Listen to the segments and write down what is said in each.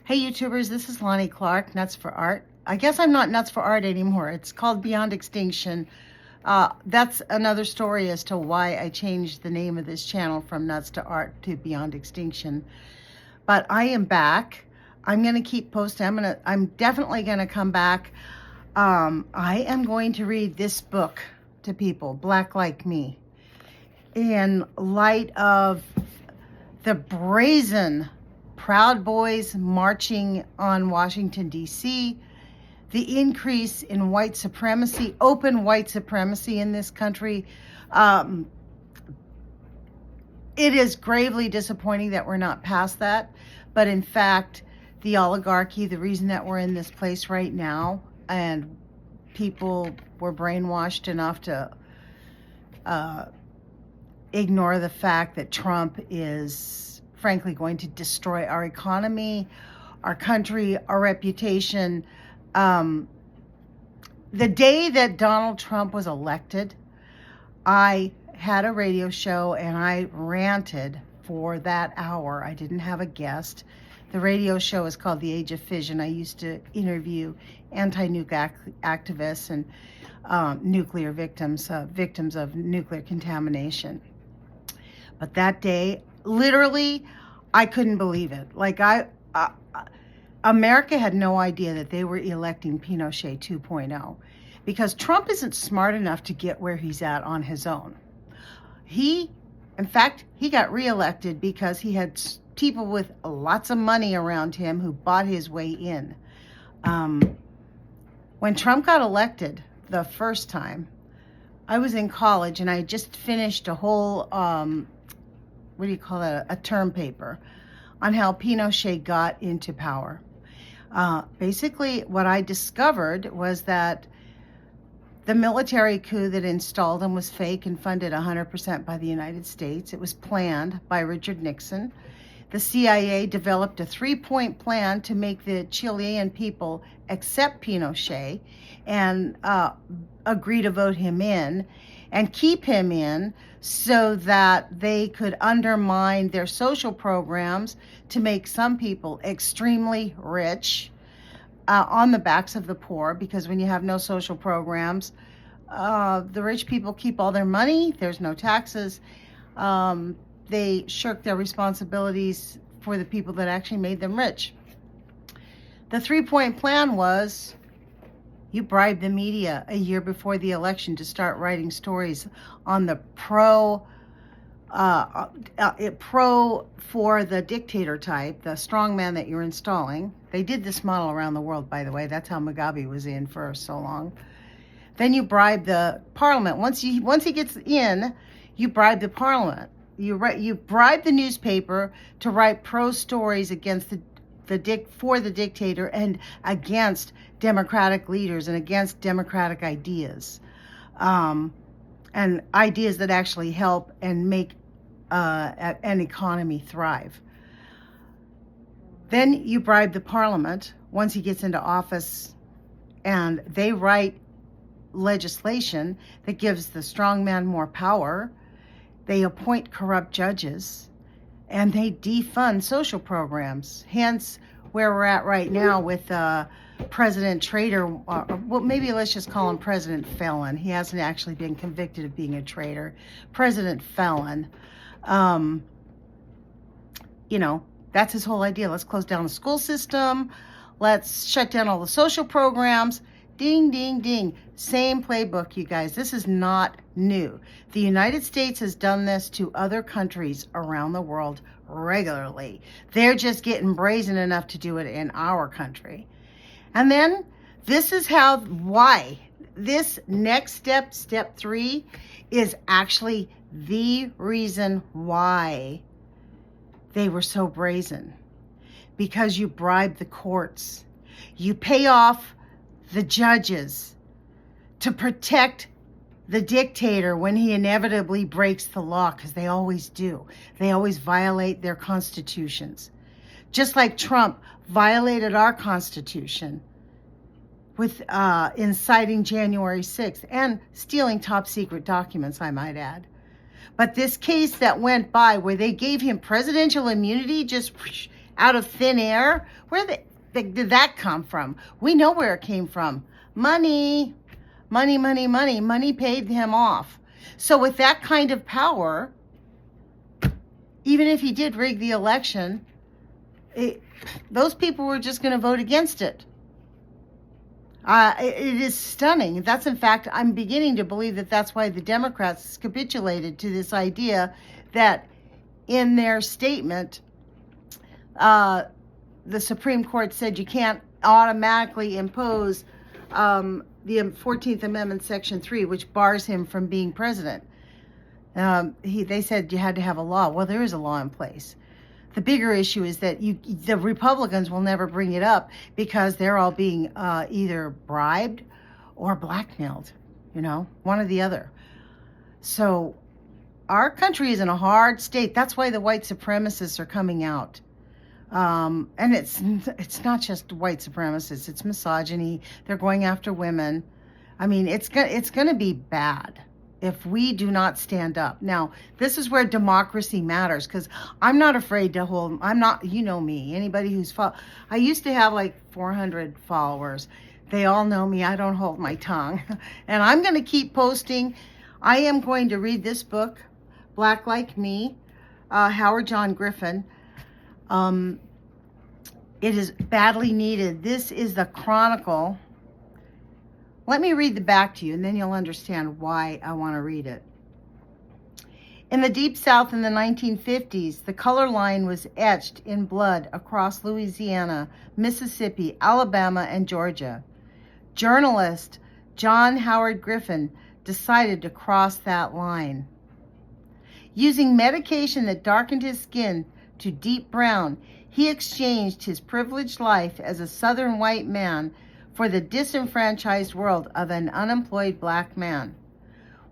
Hey YouTubers, this is Lonnie Clark, Nuts for Art. I guess I'm not Nuts for Art anymore. It's called Beyond Extinction. That's another story as to why I changed the name of this channel from Nuts to Art to Beyond Extinction. But I am back. I'm gonna keep posting. I'm definitely gonna come back. I am going to read this book to people, Black Like Me, in light of the brazen Proud Boys marching on Washington, D.C., the increase in white supremacy, open white supremacy in this country. It is gravely disappointing that we're not past that. But in fact, the oligarchy, the reason that we're in this place right now, and people were brainwashed enough to ignore the fact that Trump is frankly going to destroy our economy, our country, our reputation. The day that Donald Trump was elected, I had a radio show and I ranted for that hour. I didn't have a guest. The radio show is called The Age of Fission. I used to interview anti-nuke activists and nuclear victims, victims of nuclear contamination. But that day, literally, I couldn't believe it. Like America had no idea that they were electing Pinochet 2.0 because Trump isn't smart enough to get where he's at on his own. In fact, he got reelected because he had people with lots of money around him who bought his way in. When Trump got elected the first time, I was in college and I had just finished a whole a term paper on how Pinochet got into power. Basically, what I discovered was that the military coup that installed him was fake and funded 100% by the United States. It was planned by Richard Nixon. The CIA developed a 3-point plan to make the Chilean people accept Pinochet and agree to vote him in and keep him in so that they could undermine their social programs to make some people extremely rich on the backs of the poor, because when you have no social programs, the rich people keep all their money, there's no taxes, they shirk their responsibilities for the people that actually made them rich. The 3-point plan was you bribe the media a year before the election to start writing stories on the pro for the dictator type, the strongman that you're installing. They did this model around the world, by the way. That's how Mugabe was in for so long. Then you bribe the parliament. Once he gets in, you bribe the parliament. You bribe the newspaper to write pro stories against for the dictator and against democratic leaders and against democratic ideas, and ideas that actually help and make an economy thrive. Then you bribe the parliament once he gets into office, and they write legislation that gives the strong man more power. They appoint corrupt judges, and they defund social programs. Hence, where we're at right now with President Traitor, well, maybe let's just call him President Felon. He hasn't actually been convicted of being a traitor. President Felon. That's his whole idea. Let's close down the school system. Let's shut down all the social programs. Ding, ding, ding. Same playbook, you guys. This is not new. The United States has done this to other countries around the world regularly. They're just getting brazen enough to do it in our country. And then this is why this next step, step 3, is actually the reason why they were so brazen. Because you bribe the courts. You pay off the judges to protect the dictator when he inevitably breaks the law, because they always do. They always violate their constitutions. Just like Trump violated our Constitution with inciting January 6th and stealing top secret documents, I might add. But this case that went by where they gave him presidential immunity just out of thin air? Did that come from? We know where it came from. Money, money, money, money. Money paid him off. So with that kind of power, even if he did rig the election, those people were just going to vote against it. It is stunning. That's, in fact, I'm beginning to believe that that's why the Democrats capitulated to this idea that in their statement, the Supreme Court said you can't automatically impose the 14th Amendment, Section 3, which bars him from being president. They said you had to have a law. Well, there is a law in place. The bigger issue is that the Republicans will never bring it up because they're all being either bribed or blackmailed, one or the other. So our country is in a hard state. That's why the white supremacists are coming out. And it's not just white supremacists, it's misogyny. They're going after women. I mean, it's going to be bad if we do not stand up. Now, this is where democracy matters, because I'm not afraid to I'm not, me, anybody who's I used to have like 400 followers. They all know me. I don't hold my tongue. And I'm going to keep posting. I am going to read this book, Black Like Me, Howard John Griffin. It is badly needed. This is the chronicle. Let me read the back to you, and then you'll understand why I want to read it. In the Deep South in the 1950s, the color line was etched in blood across Louisiana, Mississippi, Alabama, and Georgia. Journalist John Howard Griffin decided to cross that line. Using medication that darkened his skin to deep brown, he exchanged his privileged life as a Southern white man for the disenfranchised world of an unemployed black man.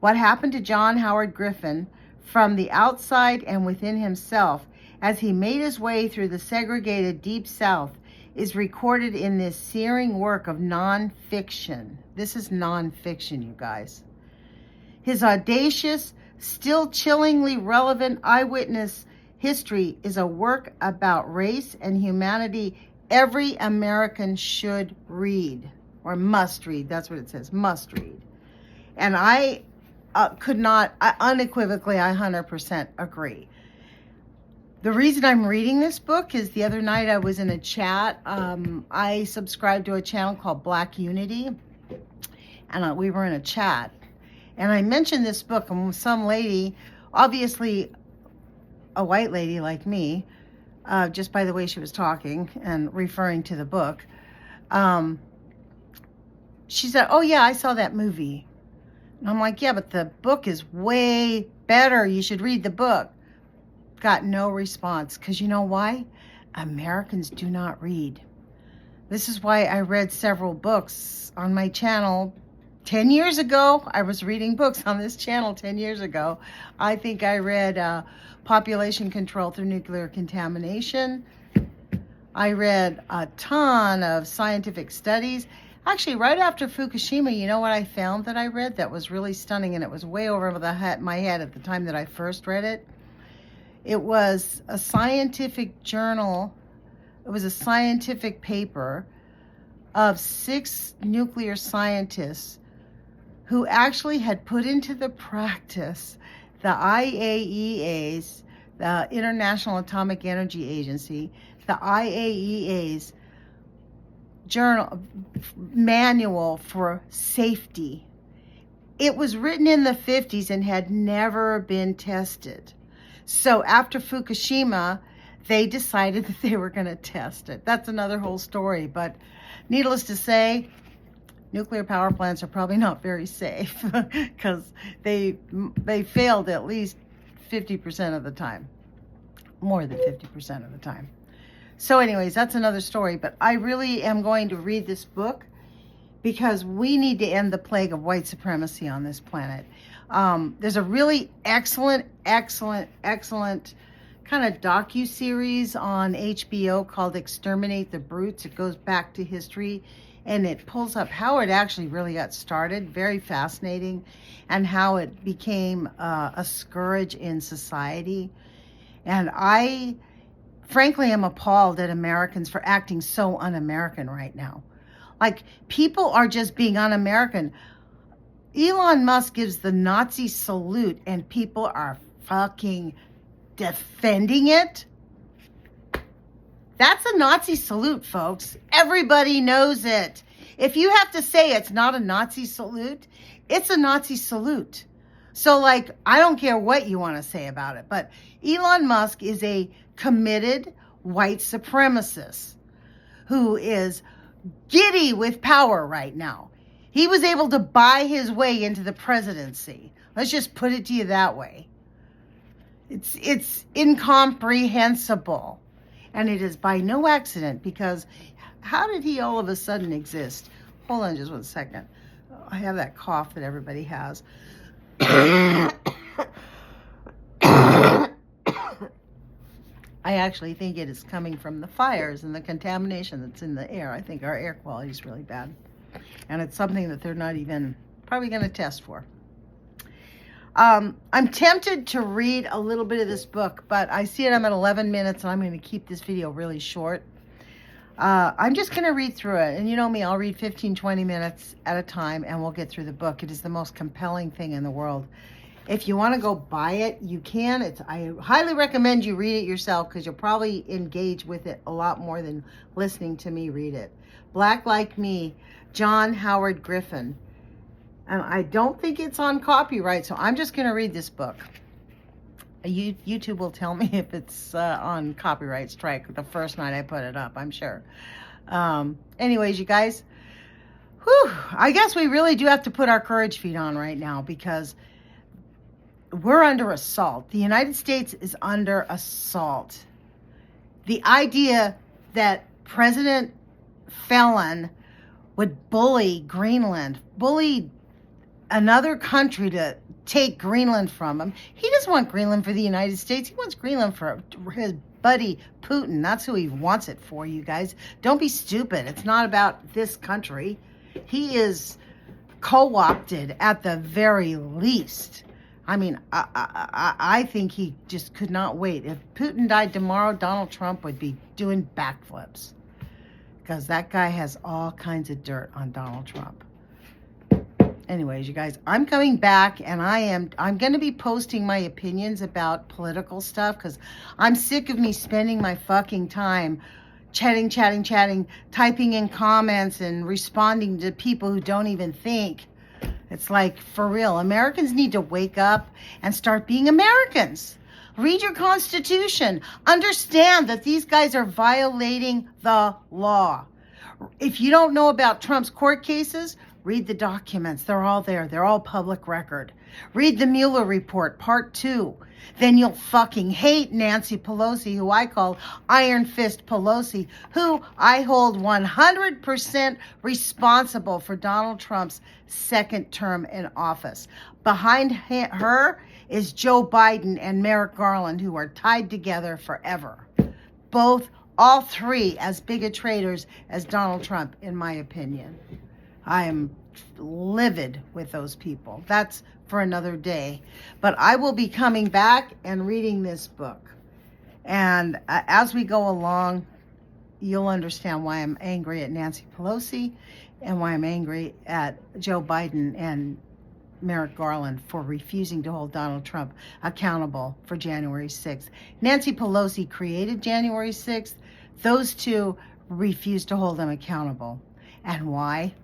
What happened to John Howard Griffin from the outside and within himself as he made his way through the segregated Deep South is recorded in this searing work of nonfiction. This is nonfiction, you guys. His audacious, still chillingly relevant eyewitness history is a work about race and humanity every American should read, or must read. That's what it says, must read. And I unequivocally, I 100% agree. The reason I'm reading this book is the other night I was in a chat. I subscribed to a channel called Black Unity, and we were in a chat. And I mentioned this book, and some lady, obviously a white lady like me, just by the way she was talking and referring to the book, she said, "Oh yeah, I saw that movie." And I'm like, "Yeah, but the book is way better. You should read the book." Got no response, because you know why? Americans do not read. This is why I read several books on my channel 10 years ago. I was reading books on this channel 10 years ago. I think I read Population Control Through Nuclear Contamination. I read a ton of scientific studies. Actually, right after Fukushima, you know what I found that I read that was really stunning, and it was way over my head at the time that I first read it? It was a scientific journal. It was a scientific paper of 6 nuclear scientists who actually had put into the practice the IAEA's, the International Atomic Energy Agency, the IAEA's manual for safety. It was written in the 50s and had never been tested. So after Fukushima, they decided that they were going to test it. That's another whole story, but needless to say, nuclear power plants are probably not very safe because they failed at least 50% of the time, more than 50% of the time. So anyways, that's another story, but I really am going to read this book because we need to end the plague of white supremacy on this planet. There's a really excellent kind of docu-series on HBO called Exterminate the Brutes. It goes back to history, and it pulls up how it actually really got started. Very fascinating, and how it became a scourge in society. And I frankly, I'm appalled at Americans for acting so un-American right now. Like, people are just being un-American. Elon Musk gives the Nazi salute and people are fucking defending it. That's a Nazi salute, folks. Everybody knows it. If you have to say it's not a Nazi salute, it's a Nazi salute. So, like, I don't care what you want to say about it, but Elon Musk is a committed white supremacist who is giddy with power right now. He was able to buy his way into the presidency. Let's just put it to you that way. It's incomprehensible. And it is by no accident, because how did he all of a sudden exist? Hold on just 1 second. I have that cough that everybody has. I actually think it is coming from the fires and the contamination that's in the air. I think our air quality is really bad. And it's something that they're not even probably going to test for. I'm tempted to read a little bit of this book, but I see it. I'm at 11 minutes, and I'm going to keep this video really short. I'm just going to read through it. And you know me, I'll read 15, 20 minutes at a time, and we'll get through the book. It is the most compelling thing in the world. If you want to go buy it, you can. I highly recommend you read it yourself, because you'll probably engage with it a lot more than listening to me read it. Black Like Me, John Howard Griffin. And I don't think it's on copyright, so I'm just going to read this book. YouTube will tell me if it's on copyright strike the first night I put it up, I'm sure. Anyways, you guys, I guess we really do have to put our courage feet on right now, because we're under assault. The United States is under assault. The idea that President Fallon would bully Greenland, bully another country to take Greenland from him. He doesn't want Greenland for the United States. He wants Greenland for his buddy Putin. That's who he wants it for, you guys. Don't be stupid. It's not about this country. He is co-opted at the very least. I mean, I think he just could not wait. If Putin died tomorrow, Donald Trump would be doing backflips, because that guy has all kinds of dirt on Donald Trump. Anyways, you guys, I'm coming back, and I'm going to be posting my opinions about political stuff, because I'm sick of me spending my fucking time chatting, typing in comments and responding to people who don't even think. It's like, for real, Americans need to wake up and start being Americans. Read your Constitution. Understand that these guys are violating the law. If you don't know about Trump's court cases, read the documents. They're all there. They're all public record. Read the Mueller report, part 2. Then you'll fucking hate Nancy Pelosi, who I call Iron Fist Pelosi, who I hold 100% responsible for Donald Trump's second term in office. Behind her is Joe Biden and Merrick Garland, who are tied together forever. All three as big a traitors as Donald Trump, in my opinion. I am livid with those people. That's for another day. But I will be coming back and reading this book. And as we go along, you'll understand why I'm angry at Nancy Pelosi and why I'm angry at Joe Biden and Merrick Garland for refusing to hold Donald Trump accountable for January 6th. Nancy Pelosi created January 6th. Those two refused to hold them accountable. And why?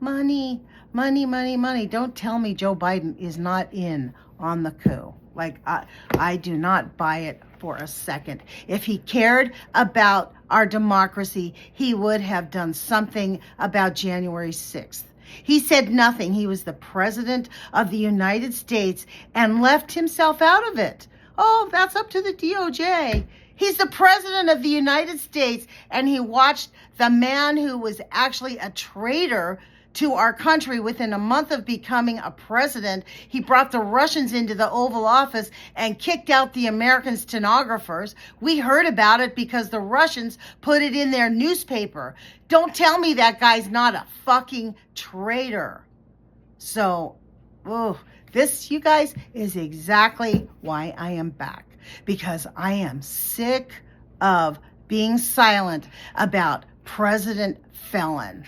Money. Don't tell me Joe Biden is not in on the coup. Like, I do not buy it for a second. If he cared about our democracy, he would have done something about January 6th. He said nothing. He was the president of the United States and left himself out of it. Oh, that's up to the DOJ. He's the president of the United States, and he watched the man who was actually a traitor to our country within a month of becoming a president. He brought the Russians into the Oval Office and kicked out the American stenographers. We heard about it because the Russians put it in their newspaper. Don't tell me that guy's not a fucking traitor. So, this, you guys, is exactly why I am back. Because I am sick of being silent about President Felon.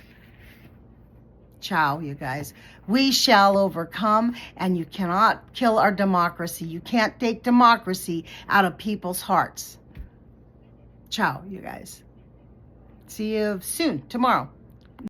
Ciao, you guys. We shall overcome, and you cannot kill our democracy. You can't take democracy out of people's hearts. Ciao, you guys. See you soon, tomorrow.